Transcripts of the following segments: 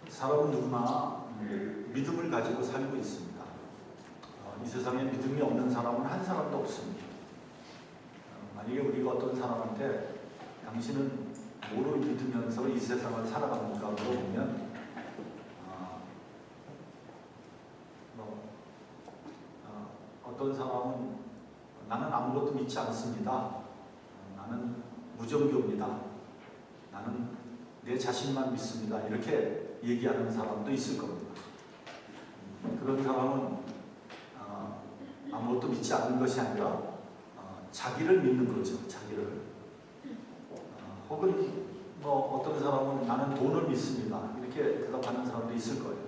사람은 누구나 믿음을 가지고 살고 있습니다. 이 세상에 믿음이 없는 사람은 한 사람도 없습니다. 만약에 우리가 어떤 사람한테 당신은 뭐를 믿으면서 이 세상을 살아갑니까? 물어보면 어떤 사람은 나는 아무것도 믿지 않습니다. 나는 무종교입니다. 나는 내 자신만 믿습니다. 이렇게 얘기하는 사람도 있을 겁니다. 그런 사람은 아무것도 믿지 않는 것이 아니라 자기를 믿는 거죠. 자기를. 혹은 어떤 사람은 나는 돈을 믿습니다. 이렇게 대답하는 사람도 있을 거예요.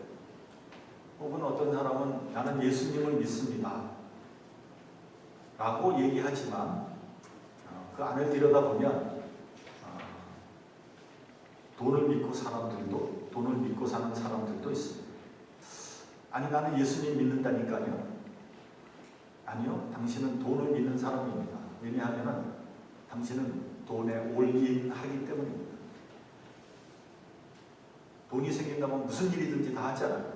혹은 어떤 사람은 나는 예수님을 믿습니다. 라고 얘기하지만 그 안을 들여다보면 돈을 믿고 사는 사람들도 있습니다. 아니 나는 예수님 믿는다니까요. 아니요, 당신은 돈을 믿는 사람입니다. 왜냐하면 당신은 돈에 올인하기 때문입니다. 돈이 생긴다면 무슨 일이든지 다 하잖아요.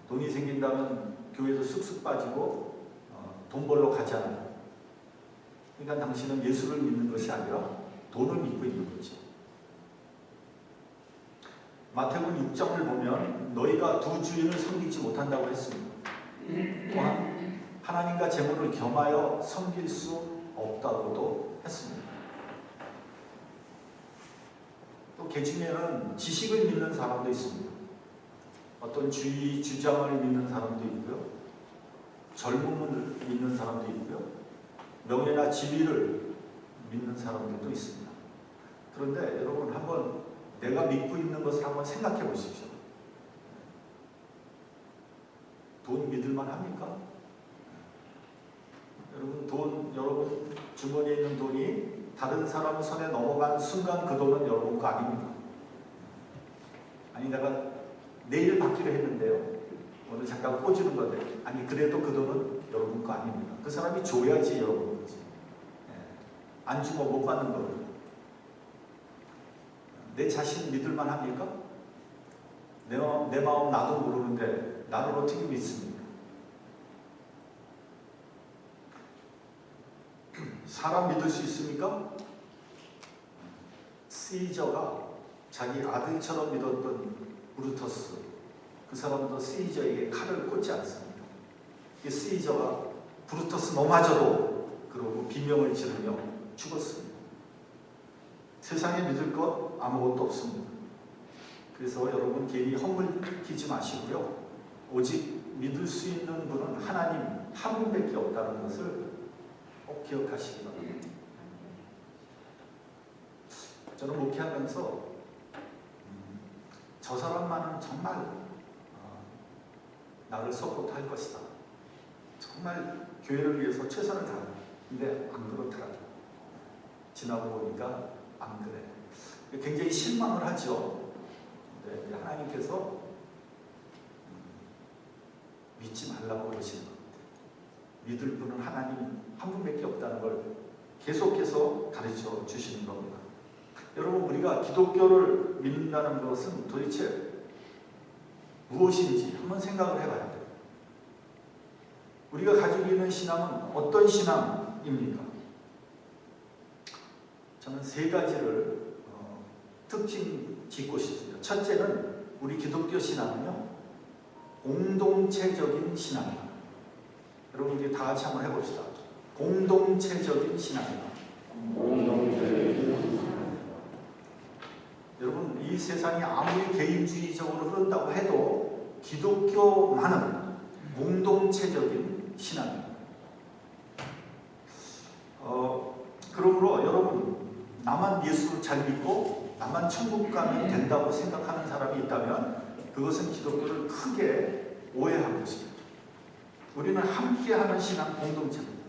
돈이 생긴다면 교회에서 쑥쑥 빠지고 돈 벌러 가잖아요. 그러니까 당신은 예수를 믿는 것이 아니라 돈을 믿고 있는 거죠. 마태복음 6장을 보면 너희가 두 주인을 섬기지 못한다고 했습니다. 또한 하나님과 재물을 겸하여 섬길 수 없다고도 했습니다. 또 그 중에는 지식을 믿는 사람도 있습니다. 어떤 주의 주장을 믿는 사람도 있고요. 젊음을 믿는 사람도 있고요. 명예나 지위를 믿는 사람들도 있습니다. 그런데 여러분 한번 내가 믿고 있는 것을 한번 생각해 보십시오. 돈 믿을만 합니까? 여러분 주머니에 있는 돈이 다른 사람 손에 넘어간 순간 그 돈은 여러분 거 아닙니다. 아니 내가 내일 받기로 했는데요. 오늘 잠깐 꽂주는 건데 아니 그래도 그 돈은 여러분 거 아닙니다. 그 사람이 줘야지 여러분 거지. 안 주면 못 받는 거거든요. 내 자신 믿을만 합니까? 내 마음 나도 모르는데 나를 어떻게 믿습니까? 사람 믿을 수 있습니까? 시저가 자기 아들처럼 믿었던 브루터스, 그 사람도 시저에게 칼을 꽂지 않습니다. 시저가 브루터스 넘어져도 그러고 비명을 지르며 죽었습니다. 세상에 믿을 것 아무것도 없습니다. 그래서 여러분 괜히 허물키지 마시고요. 오직 믿을 수 있는 분은 하나님 한 분밖에 없다는 것을 꼭 기억하시기 바랍니다. 저는 목회하면서 저 사람만은 정말 나를 서포트할 것이다. 정말 교회를 위해서 최선을 다한다. 근데 안 그렇더라고요. 지나고 보니까 안 그래. 굉장히 실망을 하죠. 근데 하나님께서 믿지 말라고 그러시는 겁니다. 믿을 분은 하나님 한 분밖에 없다는 걸 계속해서 가르쳐 주시는 겁니다. 여러분 우리가 기독교를 믿는다는 것은 도대체 무엇인지 한번 생각을 해봐야 돼요. 우리가 가지고 있는 신앙은 어떤 신앙입니까? 저는 세 가지를 특징 짓고 싶습니다. 첫째는 우리 기독교 신앙은요, 공동체적인 신앙입니다. 여러분 우리 다 같이 한번 해봅시다. 공동체적인 신앙입니다. 여러분 이 세상이 아무리 개인주의적으로 흐른다고 해도 기독교만은 공동체적인 신앙입니다. 그러므로 여러분 나만 예수를 잘 믿고 나만 천국 가면 된다고 생각하는 사람이 있다면 그것은 기독교를 크게 오해한 것입니다. 우리는 함께하는 신앙 공동체입니다.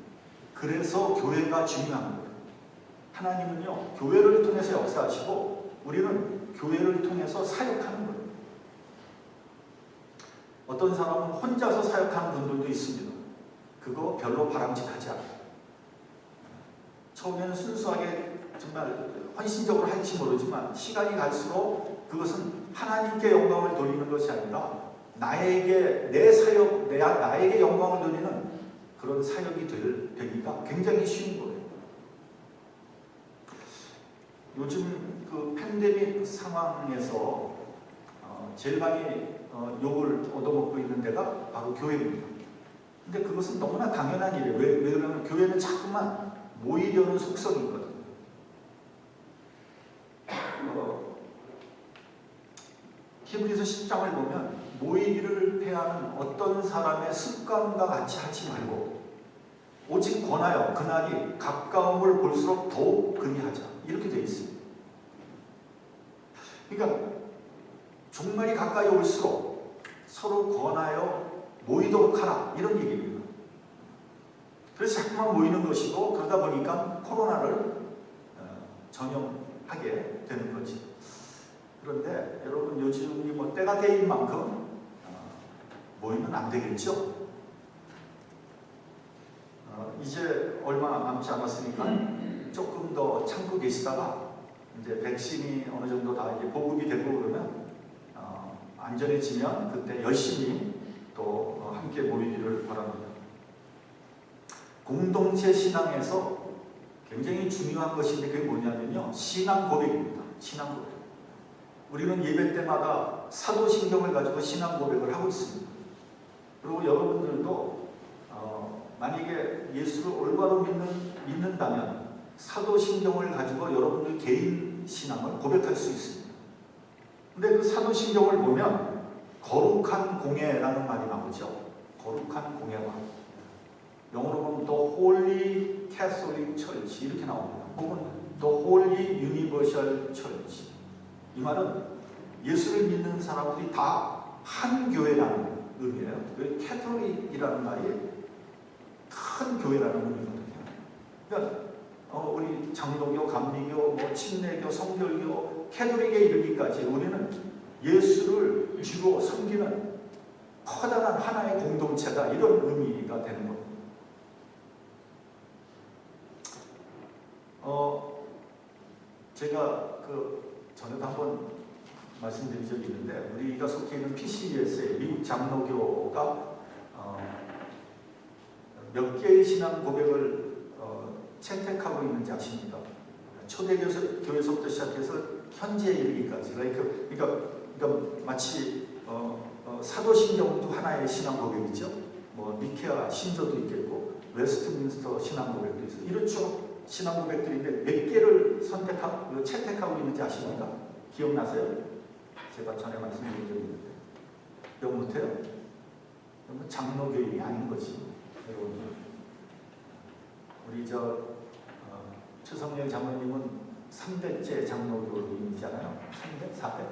그래서 교회가 중요한 거예요. 하나님은요 교회를 통해서 역사하시고 우리는 교회를 통해서 사역하는 거예요. 어떤 사람은 혼자서 사역하는 분들도 있습니다. 그거 별로 바람직하지 않아요. 처음에는 순수하게 정말 헌신적으로 할지 모르지만 시간이 갈수록 그것은 하나님께 영광을 돌리는 것이 아니라 나에게 내 사역, 나에게 영광을 돌리는 그런 사역이 되기가 굉장히 쉬운 거예요. 요즘 그 팬데믹 상황에서 제일 많이 욕을 얻어먹고 있는 데가 바로 교회입니다. 근데 그것은 너무나 당연한 일이에요. 왜 그러냐면 교회는 자꾸만 모이려는 속성이 있거든요. 히브리서 10장을 보면 모이기를 패하는 어떤 사람의 습관과 같이 하지 말고 오직 권하여 그날이 가까움을 볼수록 더욱 그리하자, 이렇게 되어 있습니다. 그러니까 종말이 가까이 올수록 서로 권하여 모이도록 하라, 이런 얘기입니다. 그래서 자꾸만 모이는 것이고, 그러다 보니까 코로나를 전염하게 되는 거지. 그런데 여러분, 요즘이 뭐 때가 때인 만큼 모이면 안 되겠죠? 이제 얼마 남지 않았으니까 조금 더 참고 계시다가 이제 백신이 어느 정도 다 이제 보급이 되고 그러면 안전해지면 그때 열심히 또 함께 모이기를 바랍니다. 공동체 신앙에서 굉장히 중요한 것인데 그게 뭐냐면요, 신앙 고백입니다. 신앙 고백. 우리는 예배 때마다 사도신경을 가지고 신앙 고백을 하고 있습니다. 그리고 여러분들도 만약에 예수를 올바로 믿는다면 사도신경을 가지고 여러분들 개인 신앙을 고백할 수 있습니다. 근데 그 사도신경을 보면 거룩한 공예라는 말이 나오죠. 거룩한 공예와 영어로 보면 The Holy Catholic Church 이렇게 나옵니다. 혹은 The Holy Universal Church. 이 말은 예수를 믿는 사람들이 다 한 교회라는 의미예요. 그 캐톨릭이라는 말이 큰 교회라는 의미거든요. 그러니까 우리 장로교, 감리교, 뭐 침례교, 성결교, 캐톨릭에 이르기까지 우리는 예수를 주로 섬기는 커다란 하나의 공동체다, 이런 의미가 되는 겁니다. 제가 전에도 한번 말씀드린 적이 있는데, 우리가 속해 있는 PCUSA 미국 장로교가 몇 개의 신앙 고백을 채택하고 있는지 아십니까? 초대교회에서부터 시작해서 현재에 이르기까지. 그러니까 마치 사도신경도 하나의 신앙 고백이죠. 뭐 니케아 신조도 있겠고 웨스트민스터 신앙 고백도 있어요. 이렇죠. 신앙 고백들인데 몇 개를 채택하고 있는지 아십니까? 기억나세요? 제가 전에 말씀드린 적이 있는데 기억 못해요? 그러면 장로교인이 아닌 거지. 우리 최성렬 장로님은 3대째 장로교인이잖아요. 3대? 4대?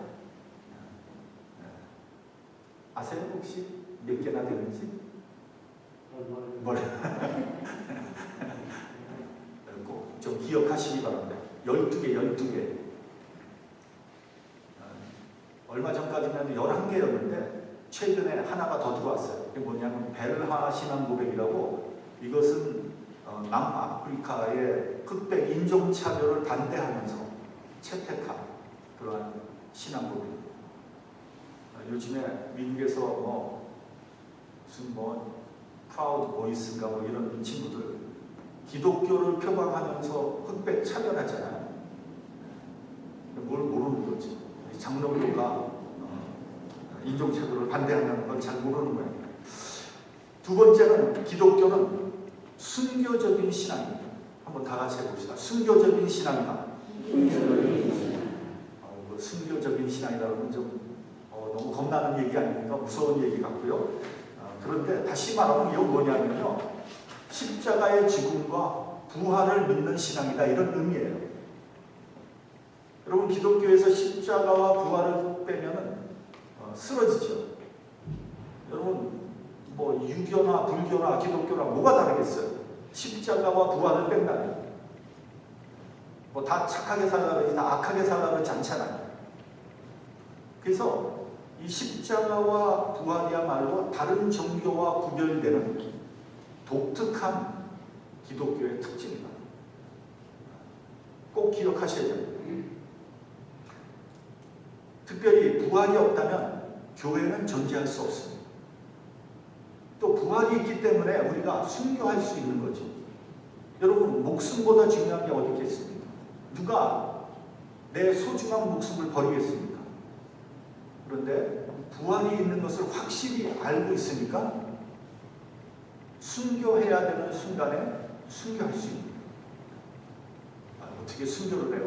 아세요? 혹시 몇 개나 되는지? 뭘? 좀 기억하시기 바랍니다. 12개. 얼마 전까지는 11개였는데 최근에 하나가 더 들어왔어요. 그게 뭐냐면 벨하 신앙 고백이라고, 이것은 남아프리카의 흑백 인종차별을 반대하면서 채택한 그러한 신앙 고백입니다. 요즘에 미국에서 무슨 프라우드 보이스인가 이런 친구들 기독교를 표방하면서 흑백 차별하잖아요. 뭘 모르는 거지. 장로교가 인종차별을 반대한다는 걸 잘 모르는 거예요. 두 번째는 기독교는 순교적인 신앙입니다. 한번 다 같이 해봅시다. 순교적인 신앙이다. 순교적인 신앙이라는 좀 너무 겁나는 얘기 아닙니까? 무서운 얘기 같고요. 그런데 다시 말하면 이건 뭐냐면요, 십자가의 죽음과 부활을 믿는 신앙이다, 이런 의미예요. 여러분, 기독교에서 십자가와 부활을 빼면은 쓰러지죠. 여러분, 유교나 불교나 기독교랑 뭐가 다르겠어요? 십자가와 부활을 뺀다면 다 착하게 살라 그러지 다 악하게 살라 그러지 않잖아요. 그래서 이 십자가와 부활이야말로 다른 종교와 구별되는 독특한 기독교의 특징이다. 꼭 기억하셔야 됩니다. 특별히 부활이 없다면 교회는 존재할 수 없습니다. 또 부활이 있기 때문에 우리가 순교할 수 있는 거죠. 여러분, 목숨보다 중요한 게 어디 있겠습니까? 누가 내 소중한 목숨을 버리겠습니까? 그런데 부활이 있는 것을 확실히 알고 있으니까 순교해야 되는 순간에 순교할 수 있는 거예요. 어떻게 순교를 해요?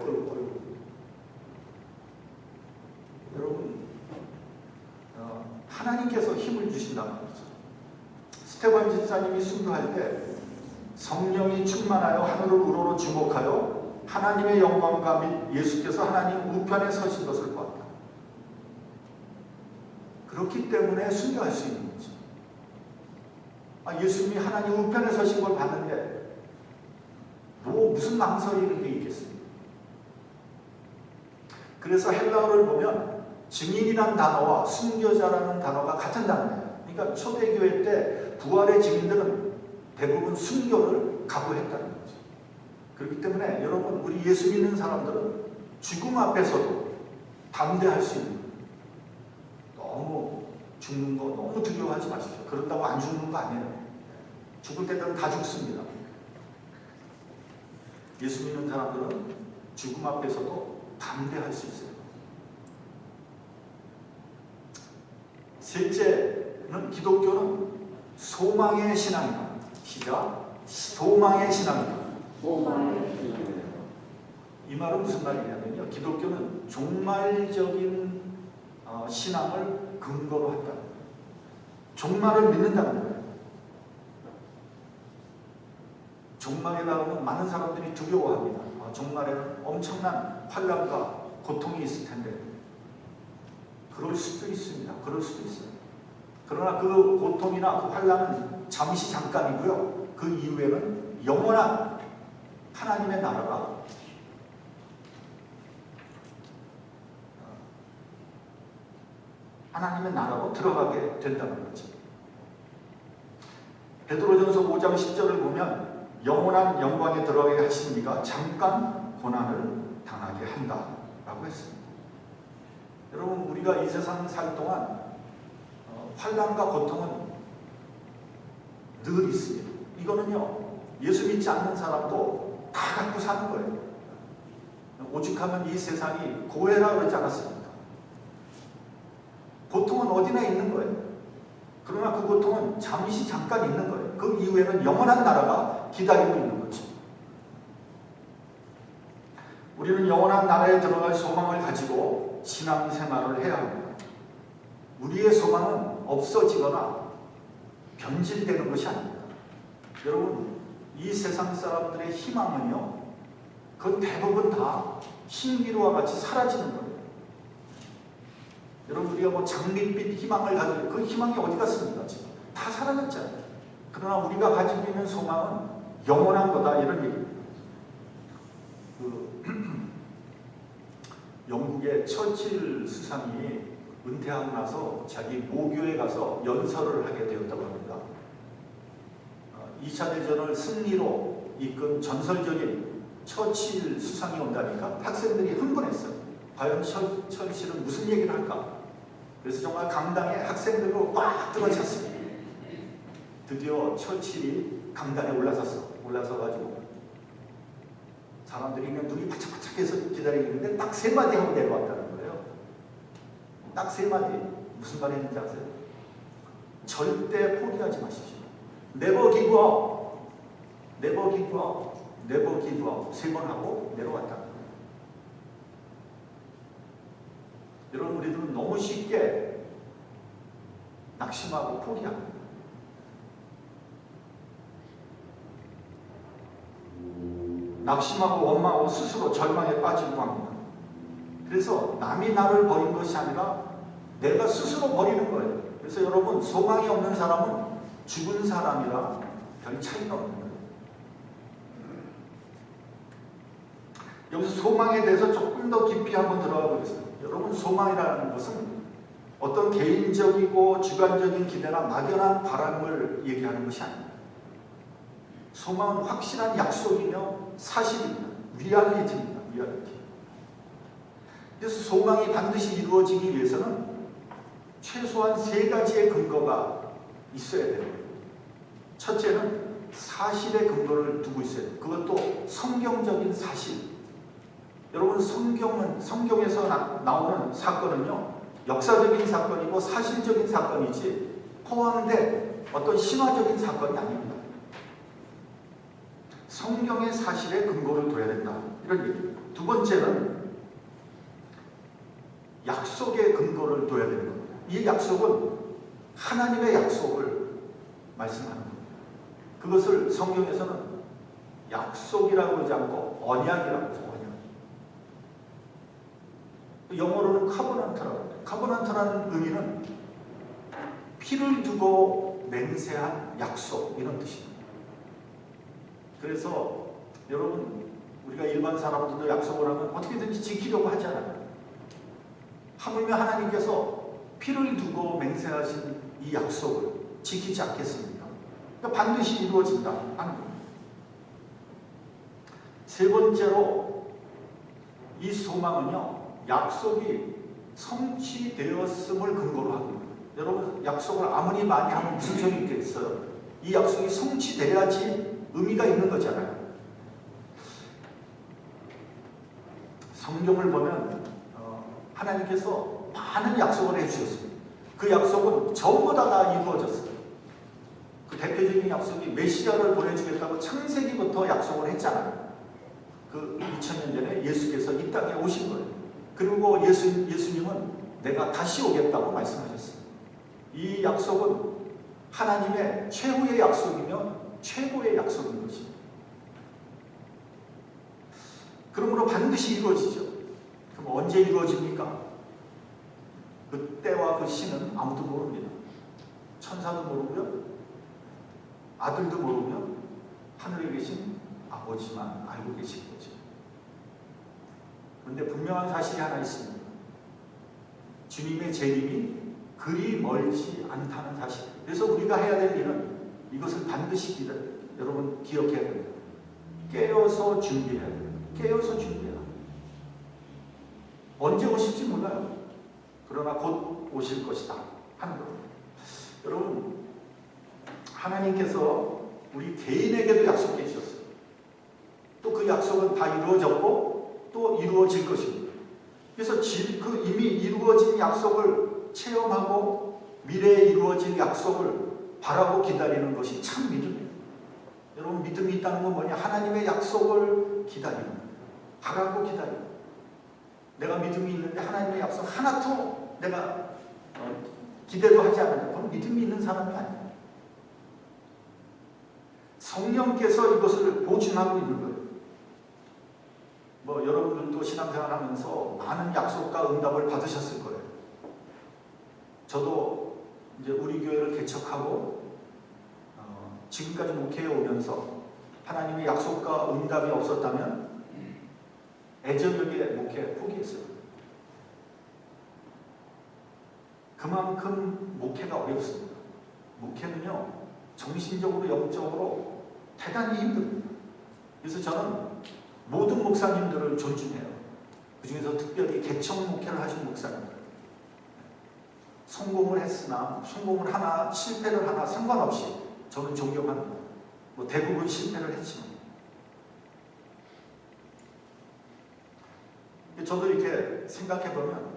여러분, 하나님께서 힘을 주신다는 거죠. 스테반 집사님이 순교할 때 성령이 충만하여 하늘을 우러러 주목하여 하나님의 영광과 및 예수께서 하나님 우편에 서신 것을 보았다. 그렇기 때문에 순교할 수 있는 거죠. 예수님이 하나님 우편에 서신 걸 봤는데 무슨 망설이는 게 있겠습니까? 그래서 헬라어를 보면 증인이란 단어와 순교자라는 단어가 같은 단어예요. 그러니까 초대교회 때 부활의 증인들은 대부분 순교를 각오했다는 거죠. 그렇기 때문에 여러분, 우리 예수 믿는 사람들은 죽음 앞에서도 담대할 수 있는 거예요. 너무 죽는 거 너무 두려워하지 마십시오. 그런다고 안 죽는 거 아니에요. 죽을 때는 다 죽습니다. 예수 믿는 사람들은 죽음 앞에서도 담대할 수 있어요. 셋째는 기독교는 소망의 신앙이다. 시작. 소망의 신앙이다. 이 말은 무슨 말이냐면요, 기독교는 종말적인 신앙을 근거로 한다는 거예요. 종말을 믿는다는 거예요. 종말이라고 하면 많은 사람들이 두려워합니다. 종말에는 엄청난 환난과 고통이 있을 텐데, 그럴 수도 있습니다. 그럴 수도 있어요. 그러나 그 고통이나 그 환난은 잠시 잠깐이고요. 그 이후에는 영원한 하나님의 나라가 하나님의 나라로 들어가게 된다는 거죠. 베드로전서 5장 10절을 보면 영원한 영광에 들어가게 하신 이가 잠깐 고난을 당하게 한다라고 했습니다. 여러분, 우리가 이 세상 살 동안 환난과 고통은 늘 있습니다. 이거는요, 예수 믿지 않는 사람도 다 갖고 사는 거예요. 오죽하면 이 세상이 고해라 그러지 않았습니까? 고통은 어디나 있는 거예요. 그러나 그 고통은 잠시 잠깐 있는 거예요. 그 이후에는 영원한 나라가 기다리고 있는 거죠. 우리는 영원한 나라에 들어갈 소망을 가지고 신앙생활을 해야 합니다. 우리의 소망은 없어지거나 변질되는 것이 아닙니다. 여러분, 이 세상 사람들의 희망은요, 그건 대부분 다 신기루와 같이 사라지는 거예요. 여러분, 우리가 장밋빛 희망을 가지고, 그 희망이 어디 갔습니까? 지금 다 사라졌잖아요. 그러나 우리가 가지고 있는 소망은 영원한 거다, 이런 얘기입니다. 영국의 처칠 수상이 은퇴하고 나서 자기 모교에 가서 연설을 하게 되었다고 합니다. 2차 대전을 승리로 이끈 전설적인 처칠 수상이 온다니까 학생들이 흥분했어요. 과연 처칠은 무슨 얘기를 할까? 그래서 정말 강당에 학생들로 꽉 들어찼습니다. 드디어 처칠이 강단에 올라서가지고 사람들이 그냥 눈이 바짝바짝해서 기다리고 있는데 딱 3마디 하고 내려왔다는 거예요. 딱 3마디. 무슨 말이 있는지 아세요? 절대 포기하지 마십시오. Never give up. Never give up. Never give up. 3번 하고 내려왔다는 거예요. 여러분, 우리들은 너무 쉽게 낙심하고 포기합니다. 낙심하고 원망하고 스스로 절망에 빠지고 합니다. 그래서 남이 나를 버린 것이 아니라 내가 스스로 버리는 거예요. 그래서 여러분, 소망이 없는 사람은 죽은 사람이라 별 차이가 없는 거예요. 여기서 소망에 대해서 조금 더 깊이 한번 들어가 보겠습니다. 여러분, 소망이라는 것은 어떤 개인적이고 주관적인 기대나 막연한 바람을 얘기하는 것이 아닙니다. 소망은 확실한 약속이며 사실입니다. 리얼리티입니다. 리얼리티. 그래서 소망이 반드시 이루어지기 위해서는 최소한 3가지의 근거가 있어야 돼요. 첫째는 사실의 근거를 두고 있어야 돼요. 그것도 성경적인 사실. 여러분, 성경에서 나오는 사건은요, 역사적인 사건이고 사실적인 사건이지 포함된 어떤 신화적인 사건이 아닙니다. 성경의 사실에 근거를 둬야 된다, 이런 얘기입니다. 두 번째는 약속의 근거를 둬야 되는 겁니다. 이 약속은 하나님의 약속을 말씀하는 겁니다. 그것을 성경에서는 약속이라고 하지 않고 언약이라고 하죠. 언약. 영어로는 카버넌트라고 합니다. 카버넌트라는 의미는 피를 두고 맹세한 약속, 이런 뜻입니다. 그래서 여러분, 우리가 일반 사람들도 약속을 하면 어떻게든지 지키려고 하잖아요. 하물며 하나님께서 피를 두고 맹세하신 이 약속을 지키지 않겠습니까? 그러니까 반드시 이루어진다 하는 겁니다. 세 번째로, 이 소망은요, 약속이 성취되었음을 근거로 합니다. 여러분, 약속을 아무리 많이 하면 무슨 소용이 있겠어요? 이 약속이 성취돼야지 의미가 있는 거잖아요. 성경을 보면 하나님께서 많은 약속을 해주셨습니다. 그 약속은 전부 다 이루어졌어요. 그 대표적인 약속이 메시아를 보내주겠다고 창세기부터 약속을 했잖아요. 그 2000년 전에 예수께서 이 땅에 오신 거예요. 그리고 예수님은 내가 다시 오겠다고 말씀하셨어요. 이 약속은 하나님의 최후의 약속이며 최고의 약속인 것입니다. 그러므로 반드시 이루어지죠. 그럼 언제 이루어집니까? 그 때와 그 시는 아무도 모릅니다. 천사도 모르고요, 아들도 모르며 하늘에 계신 아버지만 알고 계신 거죠. 그런데 분명한 사실이 하나 있습니다. 주님의 재림이 그리 멀지 않다는 사실. 그래서 우리가 해야 될 일은 이것을 반드시 여러분 기억해야 됩니다. 깨어서 준비해야 됩니다. 깨어서 준비해야 합니다. 언제 오실지 몰라요. 그러나 곧 오실 것이다 하는 겁니다. 여러분, 하나님께서 우리 개인에게도 약속해 주셨어요. 또 그 약속은 다 이루어졌고 또 이루어질 것입니다. 그래서 그 이미 이루어진 약속을 체험하고 미래에 이루어질 약속을 바라고 기다리는 것이 참 믿음이에요. 여러분, 믿음이 있다는 건 뭐냐? 하나님의 약속을 기다리는 거예요. 바라고 기다리는 거예요. 내가 믿음이 있는데 하나님의 약속 하나도 내가 기대도 하지 않는다. 그건 믿음이 있는 사람이 아니에요. 성령께서 이것을 보증하고 있는 거예요. 여러분들도 신앙생활 하면서 많은 약속과 응답을 받으셨을 거예요. 저도 이제 우리 교회를 개척하고 지금까지 목회해 오면서 하나님의 약속과 응답이 없었다면 애저녁에 목회 포기했어요. 그만큼 목회가 어렵습니다. 목회는요, 정신적으로 영적으로 대단히 힘듭니다. 그래서 저는 모든 목사님들을 존중해요. 그 중에서 특별히 개척 목회를 하신 목사님들, 성공을 했으나 성공을 하나 실패를 하나 상관없이 저는 존경합니다. 대부분 실패를 했지만 저도 이렇게 생각해보면,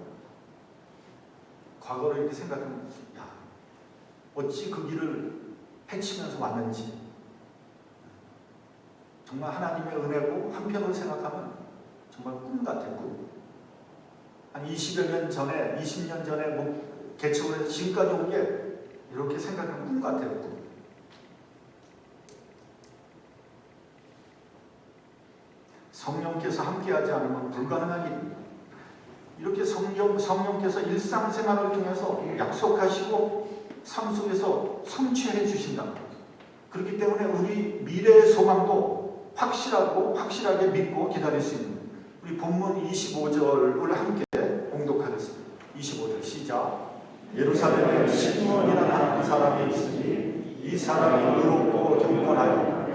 과거를 이렇게 생각하면, 야, 어찌 그 길을 헤치면서 왔는지, 정말 하나님의 은혜고, 한편으로 생각하면 정말 꿈 같아요, 꿈. 한 20여 년 전에, 20년 전에 개척을 해서 지금까지 온 게 이렇게 생각하면 꿈 같아요, 꿈. 성령께서 함께하지 않으면 불가능한 일입니다. 이렇게 성령께서 일상생활을 통해서 약속하시고 삶 속에서 성취해 주신다는 거죠. 그렇기 때문에 우리 미래의 소망도 확실하게 믿고 기다릴 수 있는, 우리 본문 25절을 함께 봉독하겠습니다. 25절 시작. 예루살렘에 시므온이라는 한 사람이 있으니 이 사람이 의롭고 경건하여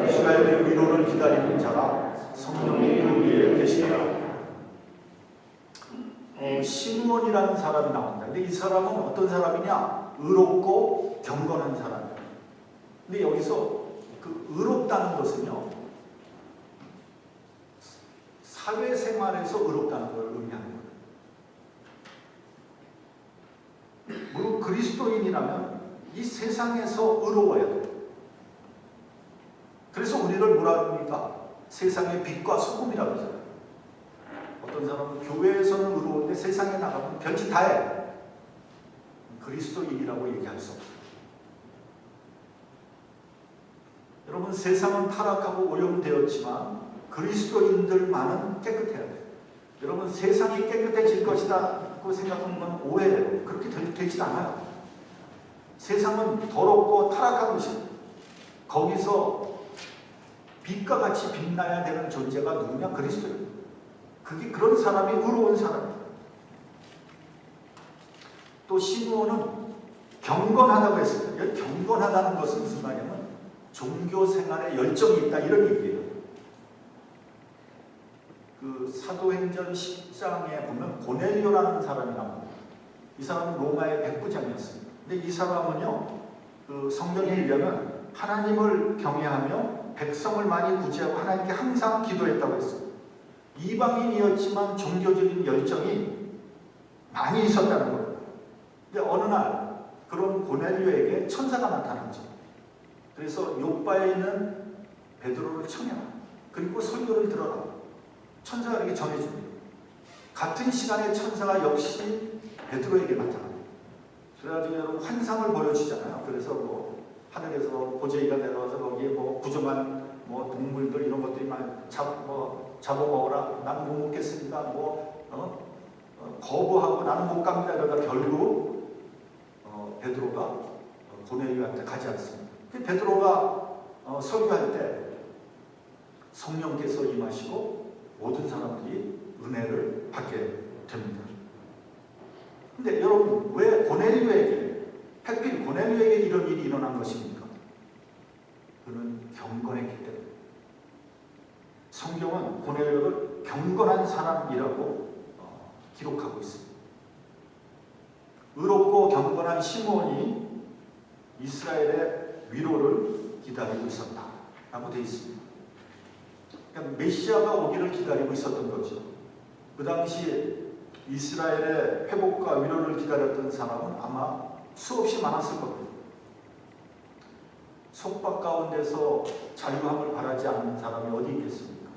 이스라엘의 위로를 기다리는 자라. 성령이 그 위에 계시더라. 시므온이라는 사람이 나옵니다. 근데 이 사람은 어떤 사람이냐? 의롭고 경건한 사람이에요. 근데 여기서 그 의롭다는 것은요, 사회생활에서 의롭다는 걸 의미하는 거예요. 물론 그리스도인이라면 이 세상에서 의로워야 돼요. 그래서 우리를 뭐라 합니까? 세상의 빛과 소금이라고 하잖아요. 어떤 사람은 교회에서는 의로운데 세상에 나가면 별짓 다 해. 그리스도인이라고 얘기할 수 없어요. 여러분, 세상은 타락하고 오염되었지만 그리스도인들만은 깨끗해야 돼요. 여러분, 세상이 깨끗해질 것이라고 생각하는 건 오해예요. 그렇게 되지 않아요. 세상은 더럽고 타락한 것이에요. 거기서 빛과 같이 빛나야 되는 존재가 누구냐? 그리스도예요. 그게 그런 사람이 의로운 사람이에요. 또 시므온은 경건하다고 했습니다. 경건하다는 것은 무슨 말이냐면 종교 생활에 열정이 있다, 이런 얘기예요. 그 사도행전 10장에 보면 고넬료라는 사람이 나옵니다. 이 사람은 로마의 백부장이었습니다. 근데 이 사람은요, 그 성경에 의하면 하나님을 경외하며 백성을 많이 구제하고 하나님께 항상 기도했다고 했어요. 이방인이었지만 종교적인 열정이 많이 있었다는 거예요. 근데 어느 날 그런 고넬료에게 천사가 나타났죠. 그래서 요바에 있는 베드로를 청해라. 그리고 설교를 들어라. 천사가 이렇게 전해줍니다. 같은 시간에 천사가 역시 베드로에게 나타납니다. 그래가지고 여러분 환상을 보여주잖아요. 그래서 뭐 하늘에서 보제이가 내려와서 거기에 뭐 구조만 뭐 동물들 이런 것들이 막 잡아먹어라. 나는 못 먹겠습니다. 거부하고 나는 못 갑니다. 이러다 결국 베드로가 고넬료한테 가지 않습니다. 베드로가 설교할 때 성령께서 임하시고 모든 사람들이 은혜를 받게 됩니다. 근데 여러분, 왜 고넬료에게, 하필 고넬료에게 이런 일이 일어난 것입니까? 그는 경건했기 때문에. 성경은 고넬료를 경건한 사람이라고 기록하고 있습니다. 의롭고 경건한 시므온이 이스라엘의 위로를 기다리고 있었다라고 되어 있습니다. 그러니까 메시아가 오기를 기다리고 있었던 거죠. 그 당시에 이스라엘의 회복과 위로를 기다렸던 사람은 아마 수없이 많았을 겁니다. 속박 가운데서 자유함을 바라지 않는 사람이 어디 있겠습니까?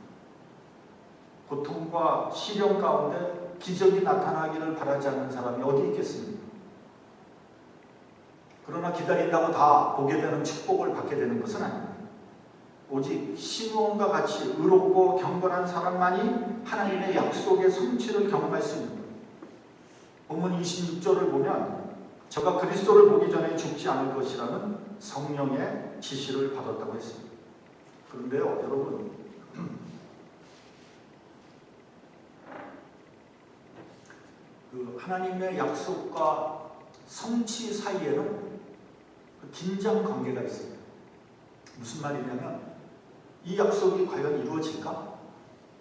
고통과 시련 가운데 기적이 나타나기를 바라지 않는 사람이 어디 있겠습니까? 그러나 기다린다고 다 보게 되는 축복을 받게 되는 것은 아닙니다. 오직 시므온과 같이 의롭고 경건한 사람만이 하나님의 약속의 성취를 경험할 수 있는 거예요. 본문 26절을 보면 저가 그리스도를 보기 전에 죽지 않을 것이라는 성령의 지시를 받았다고 했습니다. 그런데요, 여러분, 그 하나님의 약속과 성취 사이에는 그 긴장 관계가 있습니다. 무슨 말이냐면 이 약속이 과연 이루어질까?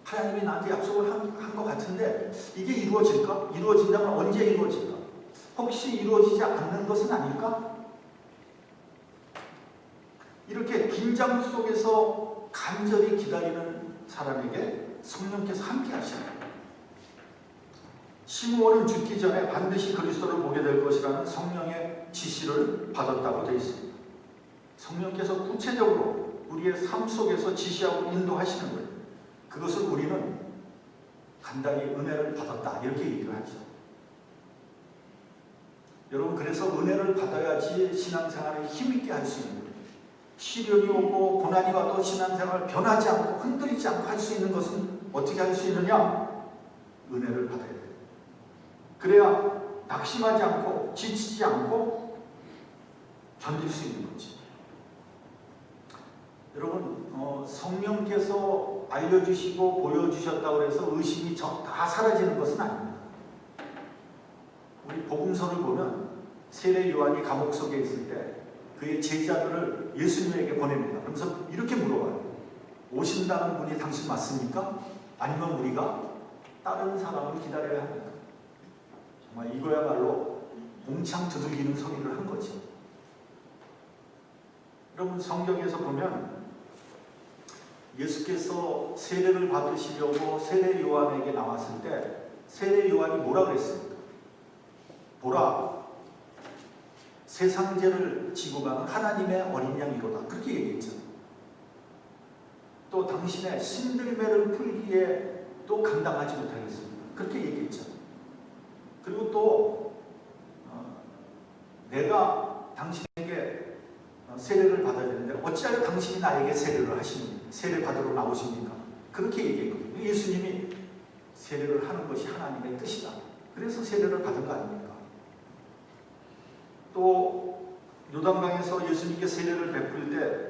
하나님이 나한테 약속을 한 것 같은데 이게 이루어질까? 이루어진다면 언제 이루어질까? 혹시 이루어지지 않는 것은 아닐까? 이렇게 긴장 속에서 간절히 기다리는 사람에게 성령께서 함께 하십니다. 시므온은 죽기 전에 반드시 그리스도를 보게 될 것이라는 성령의 지시를 받았다고 되어 있습니다. 성령께서 구체적으로 우리의 삶 속에서 지시하고 인도하시는 거예요. 그것을 우리는 간단히 은혜를 받았다, 이렇게 얘기를 하죠. 여러분, 그래서 은혜를 받아야지 신앙생활을 힘있게 할 수 있는 거예요. 시련이 오고 고난이 와도 신앙생활을 변하지 않고 흔들리지 않고 할 수 있는 것은 어떻게 할 수 있느냐? 은혜를 받아야 돼요. 그래야 낙심하지 않고 지치지 않고 견딜 수 있는 거지. 여러분, 성령께서 알려주시고 보여주셨다고 해서 의심이 다 사라지는 것은 아닙니다. 우리 복음서를 보면 세례 요한이 감옥 속에 있을 때 그의 제자들을 예수님에게 보냅니다. 그러면서 이렇게 물어봐요. 오신다는 분이 당신 맞습니까? 아니면 우리가 다른 사람을 기다려야 합니까? 정말 이거야말로 몽창 두들기는 소리를 한 거죠. 여러분, 성경에서 보면 예수께서 세례를 받으시려고 세례 요한에게 나왔을 때 세례 요한이 뭐라 그랬습니까? 보라, 세상 죄를 지고 가는 하나님의 어린 양이로다. 그렇게 얘기했죠. 또 당신의 신들매를 풀기에 또 감당하지 못하겠습니다. 그렇게 얘기했죠. 그리고 또 내가 당신에게 세례를 받아야 되는데 어찌하여 당신이 나에게 세례를 하시는 세례 받으러 나오십니까? 그렇게 얘기했거든요. 예수님이 세례를 하는 것이 하나님의 뜻이다. 그래서 세례를 받은 거 아닙니까? 또 요단강에서 예수님께 세례를 베풀 때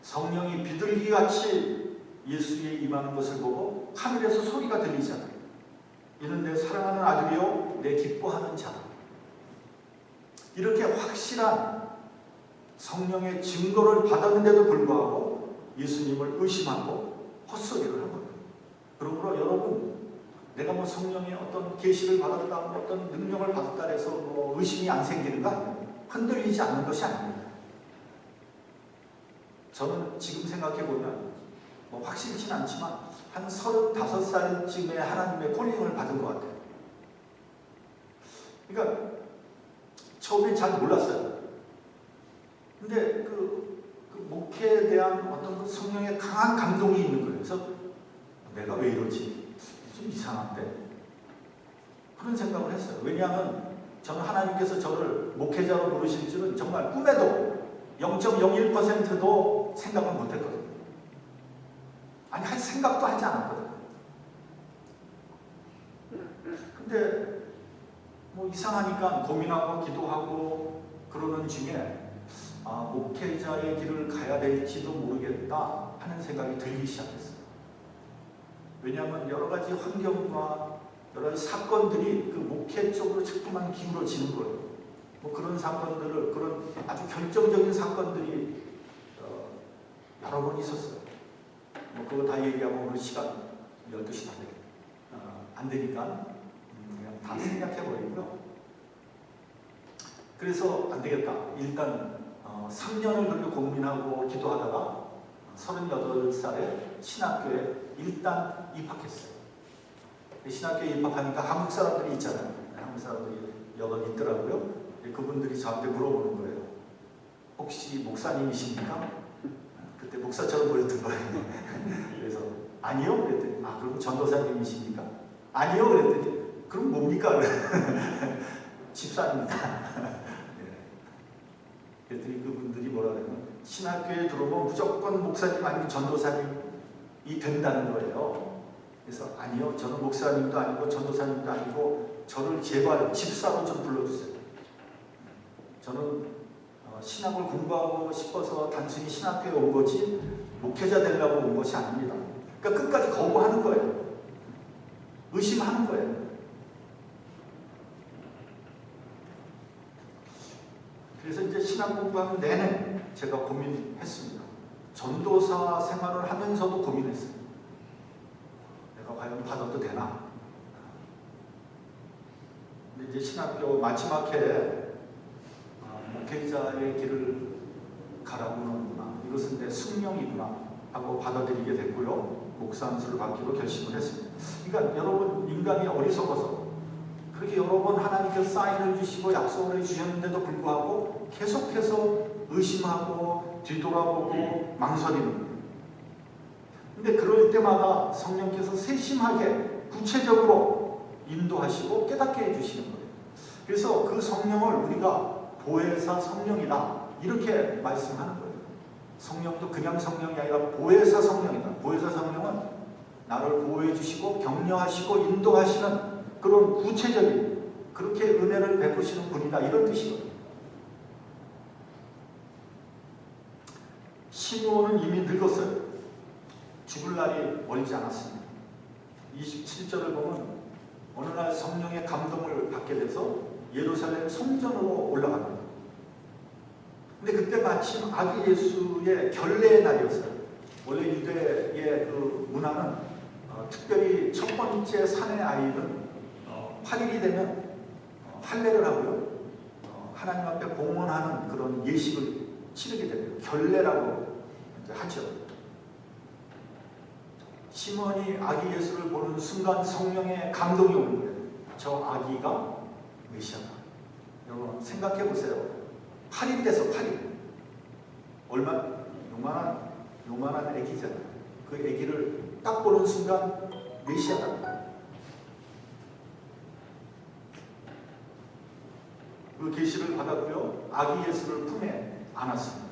성령이 비둘기같이 예수에 임하는 것을 보고 하늘에서 소리가 들리잖아요. 이는 내 사랑하는 아들이요 내 기뻐하는 자다. 이렇게 확실한 성령의 증거를 받았는데도 불구하고 예수님을 의심하고 헛소리를 한 거예요. 그러므로 여러분, 내가 뭐 성령의 어떤 계시를 받았다, 어떤 능력을 받았다 해서 뭐 의심이 안 생기는 거 아니에요. 흔들리지 않는 것이 아닙니다. 저는 지금 생각해보면 뭐 확실치는 않지만 한 35살쯤에 하나님의 콜링을 받은 것 같아요. 그러니까 처음엔 잘 몰랐어요. 근데 그 목회에 대한 어떤 그 성령의 강한 감동이 있는 거예요. 그래서 내가 왜 이러지? 좀 이상한데? 그런 생각을 했어요. 왜냐하면 저는 하나님께서 저를 목회자로 부르실 줄은 정말 꿈에도 0.01%도 생각을 못했거든요. 아니, 할 생각도 하지 않았거든요. 근데 뭐 이상하니까 고민하고 기도하고 그러는 중에 목회자의 길을 가야 될지도 모르겠다 하는 생각이 들기 시작했어요. 왜냐하면 여러 가지 환경과 여러 가지 사건들이 그 목회 쪽으로 자꾸만 기울어지는 거예요. 뭐 그런 사건들을, 그런 아주 결정적인 사건들이 여러 번 있었어요. 뭐 그거 다 얘기하면 오늘 시간 12시 안 되니까 그냥 다 생략해버리고요. 그래서 안 되겠다. 일단 3년을 그렇게 고민하고 기도하다가 38살에 신학교에 일단 입학했어요. 신학교에 입학하니까 한국 사람들이 있잖아요. 한국 사람들이 여러 있더라고요. 그분들이 저한테 물어보는 거예요. 혹시 목사님이십니까? 그때 목사처럼 보였던 거예요. 그래서 아니요? 그랬더니 그럼 전도사님이십니까? 아니요? 그랬더니 그럼 뭡니까? 집사입니다. 그랬더니 그분들이 뭐라 그러면 신학교에 들어오면 무조건 목사님 아니면 전도사님이 된다는 거예요. 그래서 아니요, 저는 목사님도 아니고 전도사님도 아니고 저를 제발 집사로 좀 불러주세요. 저는 신학을 공부하고 싶어서 단순히 신학교에 온 거지 목회자 되려고 온 것이 아닙니다. 그러니까 끝까지 거부하는 거예요. 의심하는 거예요. 그래서 이제 신학 공부하는 내내 제가 고민했습니다. 전도사 생활을 하면서도 고민했어요. 내가 과연 받아도 되나? 근데 이제 신학교 마지막 해에 목회자의 길을 가라고는구나. 이것은 내 숙명이구나 하고 받아들이게 됐고요. 목사 안수를 받기로 결심을 했습니다. 그러니까 여러분, 인간이 어리석어서 그렇게 여러 번 하나님께서 사인을 주시고 약속을 해주셨는데도 불구하고 계속해서 의심하고 뒤돌아보고 망설이는 거예요. 근데 그럴 때마다 성령께서 세심하게 구체적으로 인도하시고 깨닫게 해주시는 거예요. 그래서 그 성령을 우리가 보혜사 성령이다 이렇게 말씀하는 거예요. 성령도 그냥 성령이 아니라 보혜사 성령이다. 보혜사 성령은 나를 보호해 주시고 격려하시고 인도하시는 그런 구체적인, 그렇게 은혜를 베푸시는 분이다, 이런 뜻이거든요. 시므온은 이미 늙었어요. 죽을 날이 멀지 않았습니다. 27절을 보면 어느 날 성령의 감동을 받게 돼서 예루살렘 성전으로 올라갑니다. 근데 그때 마침 아기 예수의 결례의 날이었어요. 원래 유대의 그 문화는 특별히 첫 번째 사내 아이는 8일이 되면 할례를 하고요. 하나님 앞에 봉헌하는 그런 예식을 치르게 됩니다. 결례라고 이제 하죠. 시몬이 아기 예수를 보는 순간 성령의 감동이 오는 거예요. 저 아기가 메시아다. 여러분 생각해 보세요. 8일 돼서 8일. 요만한 애기잖아요. 그 애기를 딱 보는 순간 메시아다. 그 계시를 받았고요. 아기 예수를 품에 안았습니다.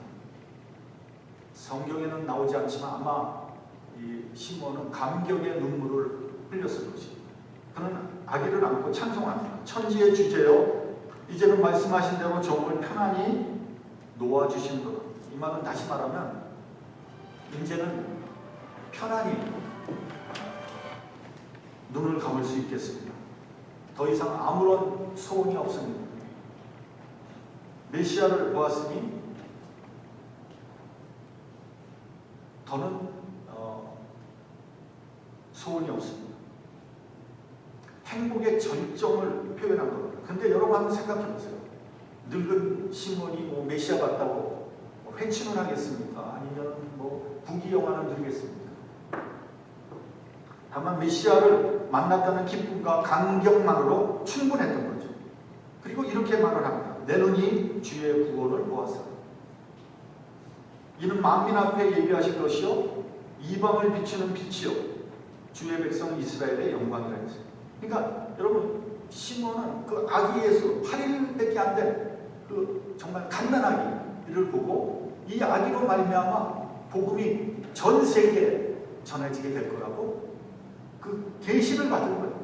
성경에는 나오지 않지만 아마 이 시몬은 감격의 눈물을 흘렸을 것입니다. 그는 아기를 안고 찬송합니다. 천지의 주제여 이제는 말씀하신 대로 종을 편안히 놓아주신도다. 이 말은 다시 말하면 이제는 편안히 눈을 감을 수 있겠습니다. 더 이상 아무런 소원이 없습니다. 메시아를 보았으니 더는 소원이 없습니다. 행복의 절정을 표현한 겁니다. 근데 여러분 한번 생각해 보세요. 늙은 시몬이 메시아 같다고 회춘을 하겠습니까? 아니면 부귀영화를 누리겠습니까? 다만 메시아를 만났다는 기쁨과 감격만으로 충분했던 거죠. 그리고 이렇게 말을 합니다. 내 눈이 주의 구원을 보았사. 이는 만민 앞에 예비하신 것이요 이방을 비추는 빛이요 주의 백성 이스라엘의 영광이라 했어요. 그러니까 여러분 시몬은 그 아기 예수 8일밖에 안 된 그 정말 갓난아기를 보고 이 아기로 말미암아 복음이 전 세계에 전해지게 될 거라고 그 계시를 받은 거예요.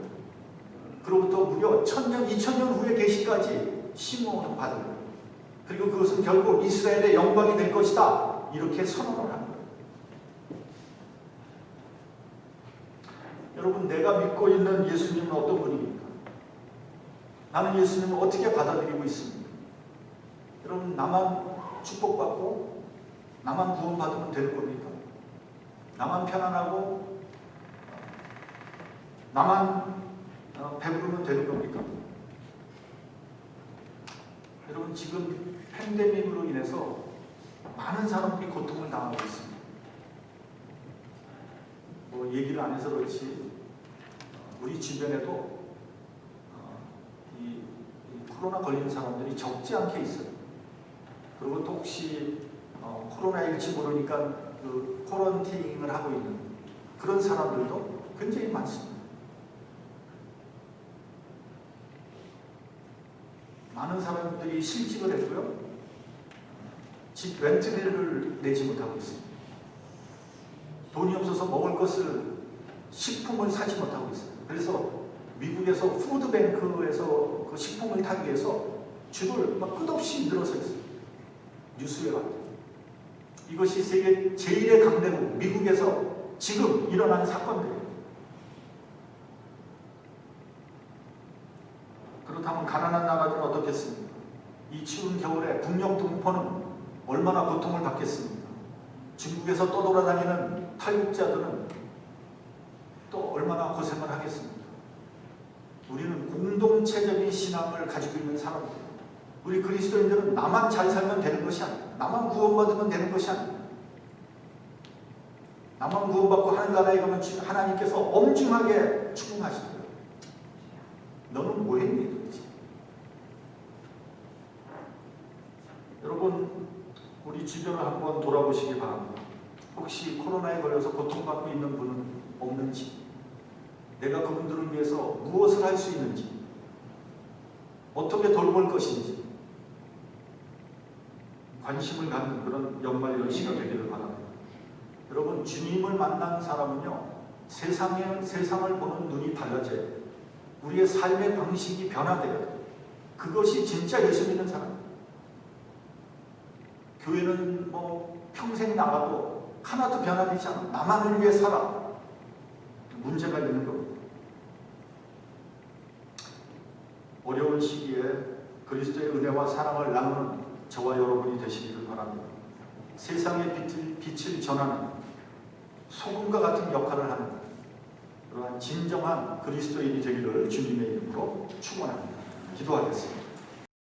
그로부터 무려 1000년, 2000년 후의 계시까지 시몬은 받은 거예요. 그리고 그것은 결국 이스라엘의 영광이 될 것이다. 이렇게 선언을 하는 거예요. 여러분 내가 믿고 있는 예수님은 어떤 분입니까? 나는 예수님을 어떻게 받아들이고 있습니까? 여러분 나만 축복받고 나만 구원받으면 되는 겁니까? 나만 편안하고 나만 배부르면 되는 겁니까? 여러분 지금 팬데믹으로 인해서 많은 사람들이 고통을 당하고 있습니다. 얘기를 안 해서 그렇지 우리 주변에도 이 코로나 걸린 사람들이 적지 않게 있어요. 그리고 또 혹시 코로나일지 모르니까 그 쿼런티닝을 하고 있는 그런 사람들도 굉장히 많습니다. 많은 사람들이 실직을 했고요. 집 렌트비를 내지 못하고 있습니다. 돈이 없어서 먹을 것을 식품을 사지 못하고 있어요. 그래서 미국에서 푸드뱅크에서 그 식품을 타기 위해서 줄을 막 끝없이 늘어서 있어요. 뉴스에 봤더니 이것이 세계 제1의 강대국 미국에서 지금 일어나는 사건들이에요. 그렇다면 가난한 나라들은 어떻겠습니까? 이 추운 겨울에 북녘 동포는 얼마나 고통을 받겠습니까? 중국에서 떠돌아다니는 탈북자들은 또 얼마나 고생을 하겠습니까? 우리는 공동체적인 신앙을 가지고 있는 사람들이에요. 우리 그리스도인들은 나만 잘 살면 되는 것이 아니에요. 나만 구원받으면 되는 것이 아니에요. 나만 구원받고 하늘 나라에 가면 하나님께서 엄중하게 추궁하시는 거예요. 너는 뭐 했니 도대체? 여러분 우리 주변을 한번 돌아보시기 바랍니다. 혹시 코로나에 걸려서 고통받고 있는 분은 없는지, 내가 그분들을 위해서 무엇을 할 수 있는지, 어떻게 돌볼 것인지 관심을 갖는 그런 연말 연시가 되기를 바랍니다. 여러분 주님을 만난 사람은요 세상을 보는 눈이 달라져요. 우리의 삶의 방식이 변화돼요. 그것이 진짜 예수 믿는 사람. 교회는 평생 나가도 하나도 변화되지 않아. 나만을 위해 살아. 문제가 있는 겁니다. 어려운 시기에 그리스도의 은혜와 사랑을 나누는 저와 여러분이 되시기를 바랍니다. 세상의 빛을 전하는 소금과 같은 역할을 하는 그러한 진정한 그리스도인이 되기를 주님의 이름으로 축원합니다. 기도하겠습니다.